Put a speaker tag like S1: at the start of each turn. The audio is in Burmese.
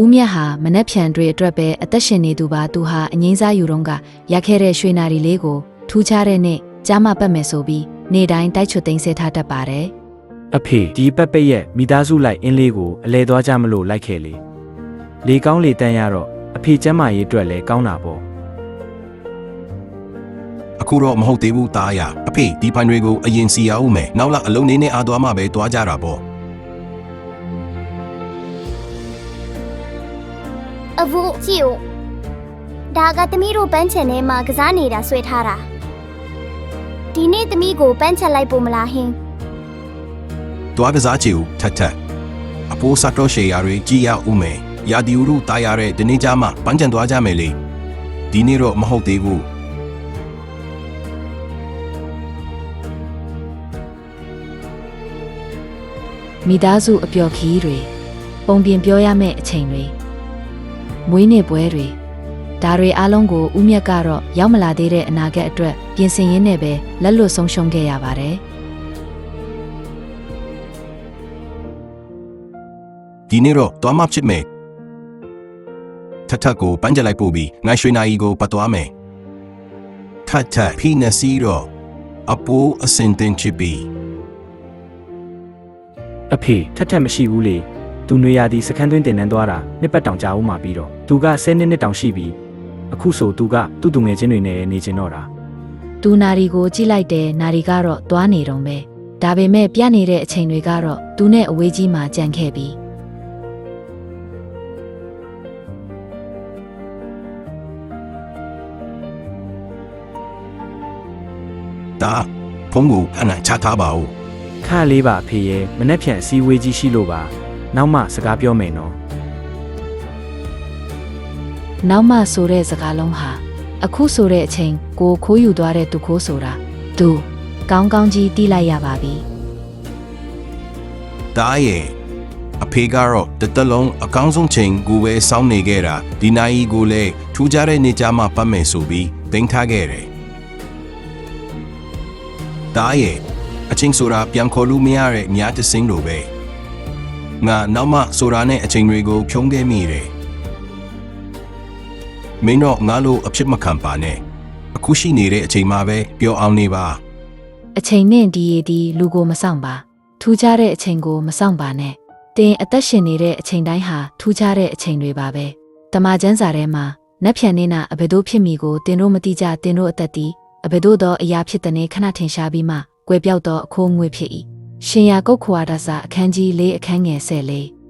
S1: ဦးမြတ်ဟာမနှက်ဖြန်တွေအတွက်ပဲအသက်ရှင်နေသူပါသူဟာအငိမ့်စားယူတော့ကရခဲ့တဲ့ရွှေနာရီလေးကိုထူးခြားတဲ့နေ့ကြားမပတ်မယ်ဆိုပြီးနေတိုင်းတိုက်ချွတ်သိမ်းဆဲထားတတ်ပါတယ်
S2: အဖေဒီပက်ပိတ်ရဲ့မိသားစုလိုက်အင်းလေးကိုအလဲသွားကြမလို့လိုက်ခဲ့လေကောင်းလေတန်းရတော့အဖေကျမ်းမာရေးအတွက်လည်းကောင်းတာပေါ့
S3: အခုတော့မဟုတ်သေးဘူးသားရအဖေဒီဖိုင်တွေကိုအရင်စီရအောင်မယ်နောက်လာအလုံးနေနဲ့အားသွားမှပဲသွားကြတာပေါ့
S4: အဘူကြည့်ဦးဒါကသမီးတို့ပန်းချင်ထဲမှာကစားနေတာဆွဲထားတာဒီနေ့သမီးကိုပန်းချက်လိုက်ပို့မလားဟင်း
S3: သွားကစားချီဦးထက်အပိုးစတော့ရှေရတွေကြည်ရဦးမယ်ရာဒီဦးတို့တားရတဲ့ဒီနေ့ကြမှာပန်းချန်သွားကြမယ်လေဒီနေ့တော့မဟုတ်သေးဘူး
S1: မိသားစုအပျော်ခီးတွေပုံပြင်ပြောရမယ့်အချိန်တွေမွေးနေ့ပွဲတွေဒါတွေအားလုံးကိုဦးမြတ်ကတော့ရောက်မလာသေးတဲ့အနာဂတ်အတွက်ပြင်ဆင်ရင်းနဲ့ပဲလက်လွတ်ဆုံးရှုံးခဲ့ရပါတယ်
S3: ဒီနေ့တော့သွားမှဖြစ်မယ်ထက်ကိုပန်းကြလိုက်ပို့ပြီးငါရွှေနာရီကိုပတ်သွားမယ်ထက်ဖိနစီတော့အပိုးအစင်တင်ချပြီး
S2: အဖေထက်မရှိဘူးလေသူနွေရာသီစခန်းသွင်းတင်နန်းသွားတာနှစ်ပတ်တောင်ကြာဦးမှာပြီးတော့သူက10နှစ်တောင်ရှိပြီအခုဆိုသူကသူ့ငယ်ချင်းတွေနဲ့နေချင်တော့တာ
S1: သူနာရီကိုကြည့်လိုက်တယ်နာရီကတော့သွားနေတော့ပဲဒါပေမဲ့ပြနေတဲ့အချိန်တွေကတော့သူနဲ့အဝေးကြီးမှကြံခဲ့ပြီ
S3: ဒါဖုန်းကိုအနာချထားပါဦး
S2: ခါလေးပါဖေရဲ့မနှက်ဖြန်အစည်းအဝေးကြီးရှိလို့ပါနောက်မှစကားပြောမယ်နော်
S1: နောက်မှဆိုတဲ့စကားလုံးဟာအခုဆိုတဲ့အချိန်ကိုခိုးယူသွားတဲ့သူခိုးဆိုတာသူကောင်းကောင်းကြီးတီးလိုက်ရပါပြီ
S3: ဒါရဲ့အဖေကတော့တလုံးအကောင်းဆုံးချိန်ကိုပဲစောင်းနေခဲ့တာဒီနိုင်ကိုလည်းထူးခြားတဲ့နေကြမှာပတ်မယ်ဆိုပြီးတင်ထားခဲ့တယ်ဒါရဲ့အချင်းဆိုတာပြန်ခေါ်လို့မရတဲ့မြားတစင်းလိုပဲငါနောက်မှဆိုတာနဲ့အချိန်တွေကိုဖြုံးခဲ့မိတယ်မင်းတော့ငါလိုအဖြစ်မခံပါနဲ့အခုရှိနေတဲ့အချိန်မှာပဲပြောအောင်နေပါ
S1: အချိန်နဲ့ဒီရည်ဒီလူကိုမဆောင်ပါထူးခြားတဲ့အချိန်ကိုမဆောင်ပါနဲ့တင်အသက်ရှင်နေတဲ့အချိန်တိုင်းဟာထူးခြားတဲ့အချိန်တွေပါပဲတမချန်းစာထဲမှာနက်ဖြန်နေတာအဘယ်တို့ဖြစ်မိကိုတင်တို့မတိကြတင်တို့အသက်တီးအဘယ်တို့သောအရာဖြစ်တဲ့ခဏထင်ရှားပြီးမှကွယ်ပြောက်သောအခိုးငွေဖြစ်၏ရှင်ရာကုတ်ခွာဒစာအခန်းကြီး၄အခန်းငယ်14